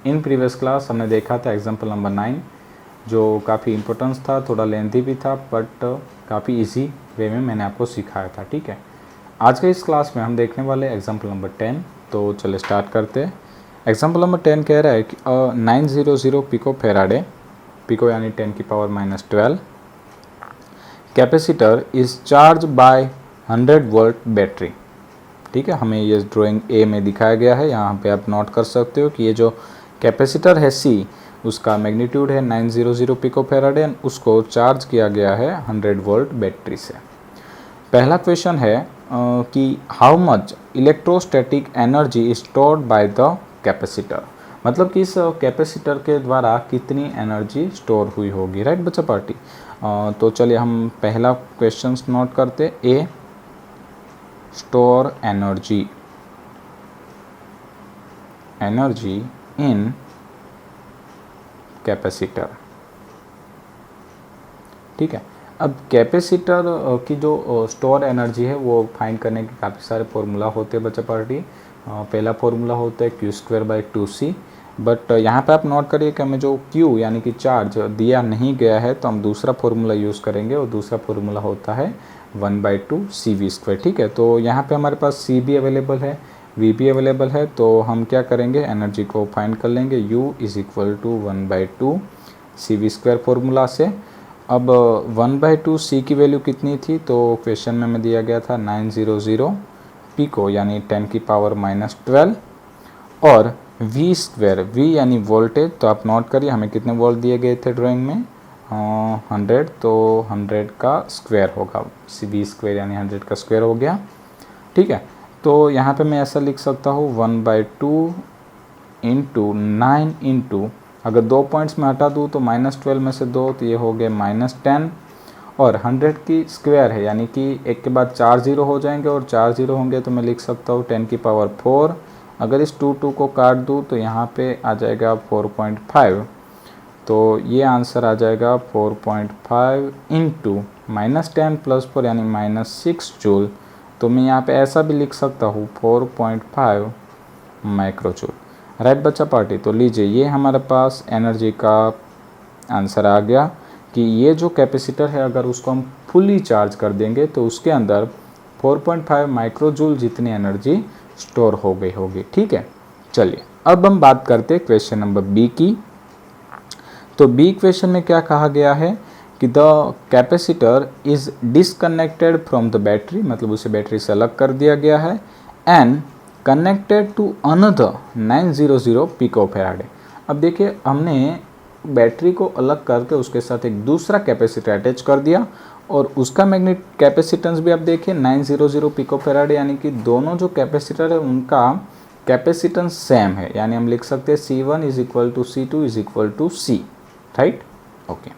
In previous class हमने देखा था एग्जाम्पल नंबर 9 जो काफ़ी इम्पोर्टेंस था, थोड़ा लेंथी भी था बट काफ़ी इजी वे में मैंने आपको सिखाया था। ठीक है, आज के इस क्लास में हम देखने वाले एग्जाम्पल नंबर 10। तो चलिए स्टार्ट करते हैं। एग्जाम्पल नंबर 10 कह रहा है कि 900 पिको फेराडे, पिको यानी 10⁻12 capacitor is charge by 100 volt battery. ठीक है, हमें ये ड्राइंग ए में दिखाया गया है, यहाँ पे आप नोट कर सकते हो कि ये जो कैपेसिटर है सी, उसका मैग्नीट्यूड है 900 पिको फेराडे, उसको चार्ज किया गया है 100 वोल्ट बैटरी से। पहला क्वेश्चन है कि how much electrostatic energy stored by the capacitor, मतलब कि इस कैपेसिटर के द्वारा कितनी एनर्जी स्टोर हुई होगी। राइट बच्चा पार्टी। तो चलिए हम पहला क्वेश्चन नोट करते। ए, स्टोर एनर्जी इन कैपेसिटर। ठीक है, अब कैपेसिटर की जो स्टोर एनर्जी है वो फाइंड करने के काफ़ी सारे फॉर्मूला होते हैं बच्चा पार्टी। पहला फॉर्मूला होता है Q²/2C, बट यहाँ पे आप नोट करिए कि हमें जो Q यानी कि चार्ज दिया नहीं गया है तो हम दूसरा फॉर्मूला यूज़ करेंगे, और दूसरा फॉर्मूला होता है 1/2CV²। ठीक है, तो यहाँ पे हमारे पास C भी अवेलेबल है, V भी अवेलेबल है, तो हम क्या करेंगे, एनर्जी को फाइंड कर लेंगे U = 1/2CV² फॉर्मूला से। अब 1/2C की वैल्यू कितनी थी, तो क्वेश्चन में हमें दिया गया था 900 पिको यानी 10⁻12, और V² यानी वोल्टेज, तो आप नोट करिए हमें कितने वोल्ट दिए गए थे ड्राइंग में, 100, तो 100 का स्क्वायर होगा, V² यानी 100 का स्क्वायर हो गया। ठीक है, तो यहाँ पे मैं ऐसा लिख सकता हूँ 1/2 × 9 × अगर 2 पॉइंट्स में हटा दूँ तो -12 में से 2, तो ये हो गए -10, और 100 की स्क्वायर है यानी कि एक के बाद 4 जीरो हो जाएंगे, और 4 जीरो होंगे तो मैं लिख सकता हूँ 10⁻4। अगर इस 2 को काट दूँ तो यहाँ पे आ जाएगा 4.5, तो ये आंसर आ जाएगा 4.5 × -10 + 4 यानी -6 जूल। तो मैं यहाँ पे ऐसा भी लिख सकता हूँ 4.5 माइक्रोजूल। राइट बच्चा पार्टी। तो लीजिए ये हमारे पास एनर्जी का आंसर आ गया कि ये जो कैपेसिटर है अगर उसको हम फुली चार्ज कर देंगे तो उसके अंदर 4.5 माइक्रोजूल जितनी एनर्जी स्टोर हो गई होगी। ठीक है, चलिए अब हम बात करते हैं क्वेश्चन नंबर बी की। तो बी क्वेश्चन में क्या कहा गया है कि the capacitor is disconnected from the battery, मतलब उसे बैटरी से अलग कर दिया गया है, and connected to another 900 pico farad. अब देखिए हमने बैटरी को अलग करके उसके साथ एक दूसरा कैपेसिटर अटैच कर दिया, और उसका मैग्नेट कैपेसिटेंस भी आप देखिए 900 पिको फेराडे, यानी कि दोनों जो कैपेसिटर है उनका कैपेसिटेंस सेम है, यानी हम लिख सकते हैं C1 = C2 = C। Right, okay.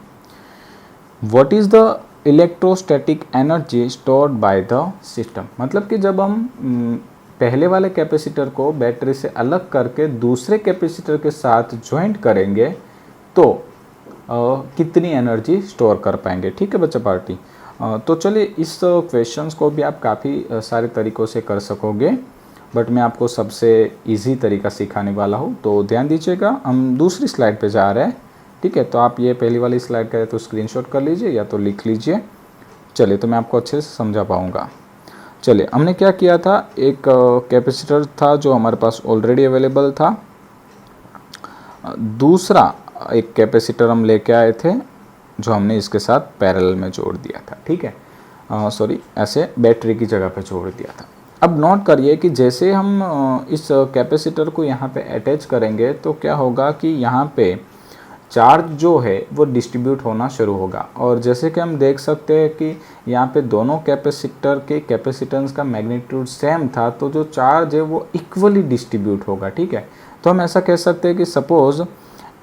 What is the electrostatic energy stored by the system, मतलब कि जब हम पहले वाले कैपेसिटर को बैटरी से अलग करके दूसरे कैपेसिटर के साथ ज्वाइंट करेंगे तो कितनी एनर्जी स्टोर कर पाएंगे। ठीक है बच्चा पार्टी। तो चलिए इस क्वेश्चंस को भी आप काफ़ी सारे तरीक़ों से कर सकोगे, बट मैं आपको सबसे इजी तरीका सिखाने वाला हूँ, तो ध्यान दीजिएगा। हम दूसरी स्लाइड पे जा रहे हैं। ठीक है, तो आप ये पहली वाली स्लाइड करें तो स्क्रीनशॉट कर लीजिए या तो लिख लीजिए। चलिए, तो मैं आपको अच्छे से समझा पाऊँगा। चलिए, हमने क्या किया था, एक कैपेसिटर था जो हमारे पास ऑलरेडी अवेलेबल था, दूसरा एक कैपेसिटर हम लेके आए थे जो हमने इसके साथ पैरेलल में जोड़ दिया था। ठीक है, सॉरी, ऐसे बैटरी की जगह पे जोड़ दिया था। अब नोट करिए कि जैसे हम इस कैपेसिटर को यहाँ पे अटैच करेंगे तो क्या होगा कि यहाँ पे चार्ज जो है वो डिस्ट्रीब्यूट होना शुरू होगा, और जैसे कि हम देख सकते हैं कि यहाँ पे दोनों कैपेसिटर के कैपेसिटेंस का मैग्नीट्यूड सेम था, तो जो चार्ज है वो इक्वली डिस्ट्रीब्यूट होगा। ठीक है, तो हम ऐसा कह सकते हैं कि सपोज़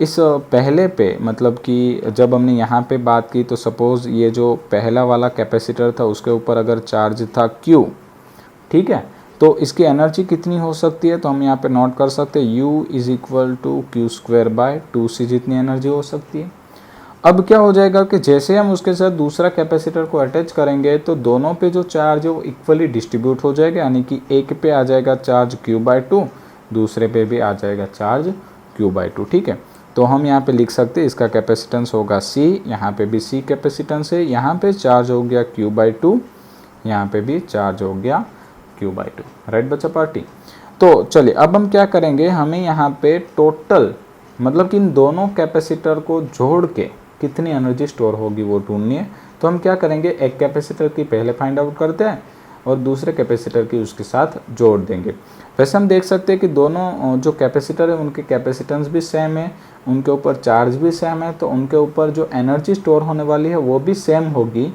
इस पहले पे, मतलब कि जब हमने यहाँ पे बात की तो सपोज़ ये जो पहला वाला कैपेसिटर था उसके ऊपर अगर चार्ज था Q, ठीक है, तो इसकी एनर्जी कितनी हो सकती है, तो हम यहाँ पे नोट कर सकते हैं U = Q²/2C जितनी एनर्जी हो सकती है। अब क्या हो जाएगा कि जैसे हम उसके साथ दूसरा कैपेसिटर को अटैच करेंगे तो दोनों पे जो चार्ज है वो इक्वली डिस्ट्रीब्यूट हो जाएगा, यानी कि एक पे आ जाएगा चार्ज Q/2, दूसरे पे भी आ जाएगा चार्ज Q/2, ठीक है। तो हम यहाँ पे लिख सकते हैं इसका कैपेसिटेंस होगा C, यहाँ पे भी C कैपेसिटेंस है, यहाँ पे चार्ज हो गया Q/2, यहाँ पे भी चार्ज हो गया Q/2, राइट बच्चा पार्टी। तो चलिए अब हम क्या करेंगे, हमें यहाँ पे टोटल मतलब कि इन दोनों कैपेसिटर को जोड़ के कितनी एनर्जी स्टोर होगी वो ढूंढनी है। तो हम क्या करेंगे, एक कैपेसिटर की पहले फाइंड आउट करते हैं और दूसरे कैपेसिटर की उसके साथ जोड़ देंगे। वैसे हम देख सकते हैं कि दोनों जो कैपेसिटर है उनके कैपेसिटेंस भी सेम है, उनके ऊपर चार्ज भी सेम है, तो उनके ऊपर जो एनर्जी स्टोर होने वाली है वो भी सेम होगी।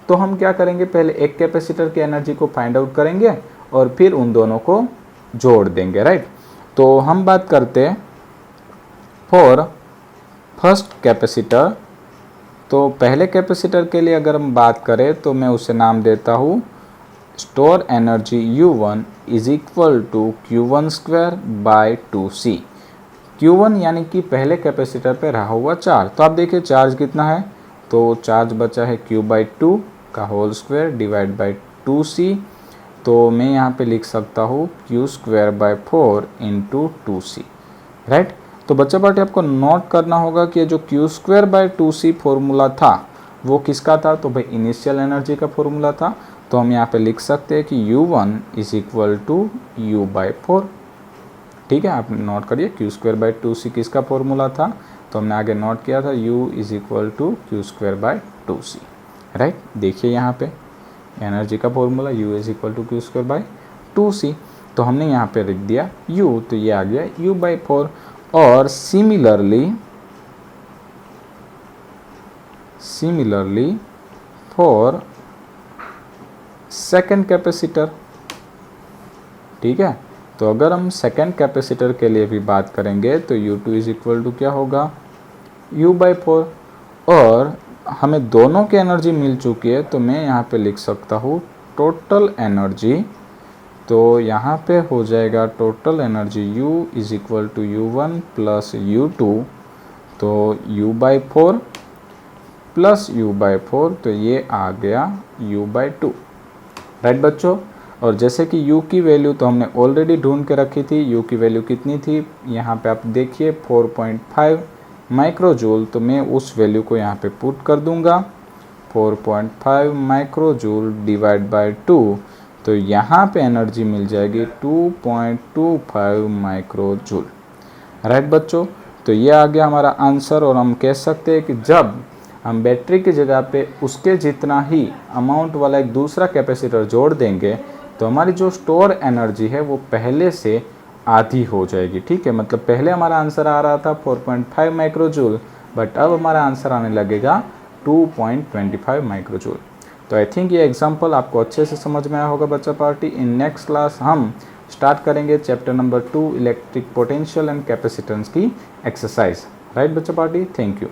तो हम क्या करेंगे, पहले एक कैपेसिटर की एनर्जी को फाइंड आउट करेंगे और फिर उन दोनों को जोड़ देंगे, राइट। तो हम बात करते हैं फॉर फर्स्ट कैपेसिटर। तो पहले कैपेसिटर के लिए अगर हम बात करें तो मैं उसे नाम देता हूँ store energy U1 is equal to Q1²/2C। Q1 यानी कि पहले कैपेसिटर पे रहा हुआ चार्ज। तो आप देखिए चार्ज कितना है, तो चार्ज बचा है Q/2 का whole square divide by 2C। तो मैं यहाँ पे लिख सकता हूँ Q²/4 इंटू 2C, राइट। तो बच्चा पार्टी आपको नोट करना होगा कि जो Q²/2C फॉर्मूला था वो किसका था, तो भाई इनिशियल एनर्जी का फॉर्मूला था। तो हम यहाँ पे लिख सकते हैं कि U1 is equal to U/4, ठीक है। आप नोट करिए Q²/2C किसका फॉर्मूला था, तो हमने आगे नोट किया था U is equal to Q²/2C, right. देखिए यहाँ पे एनर्जी का formula U is equal to Q²/2C, तो हमने यहाँ पे लिख दिया U, तो ये आ गया U/4। और सिमिलरली फॉर सेकेंड कैपेसिटर, ठीक है। तो अगर हम सेकेंड कैपेसिटर के लिए भी बात करेंगे तो U2 इज इक्वल टू क्या होगा U/4। और हमें दोनों की एनर्जी मिल चुकी है, तो मैं यहाँ पे लिख सकता हूँ टोटल एनर्जी। तो यहाँ पे हो जाएगा total energy U is equal to U1 plus U2, तो U/4 प्लस U/4, तो ये आ गया U/2, राइट बच्चों। और जैसे कि U की वैल्यू तो हमने ऑलरेडी ढूंढ के रखी थी, U की वैल्यू कितनी थी, यहाँ पे आप देखिए 4.5 माइक्रोजूल। तो मैं उस वैल्यू को यहाँ पे पुट कर दूंगा 4.5 माइक्रोजूल डिवाइड बाय 2, तो यहाँ पे एनर्जी मिल जाएगी 2.25 माइक्रोजूल, राइट बच्चों। तो ये आ गया हमारा आंसर। और हम कह सकते हैं कि जब हम बैटरी की जगह पे उसके जितना ही अमाउंट वाला एक दूसरा कैपेसिटर जोड़ देंगे तो हमारी जो स्टोर एनर्जी है वो पहले से आधी हो जाएगी, ठीक है। मतलब पहले हमारा आंसर आ रहा था 4.5 माइक्रोजूल, बट अब हमारा आंसर आने लगेगा 2.25 माइक्रोजूल। तो आई थिंक ये एग्जांपल आपको अच्छे से समझ में आया होगा बच्चा पार्टी। इन नेक्स्ट क्लास हम स्टार्ट करेंगे chapter number 2 electric potential and capacitance की एक्सरसाइज, राइट बच्चा पार्टी। Thank you.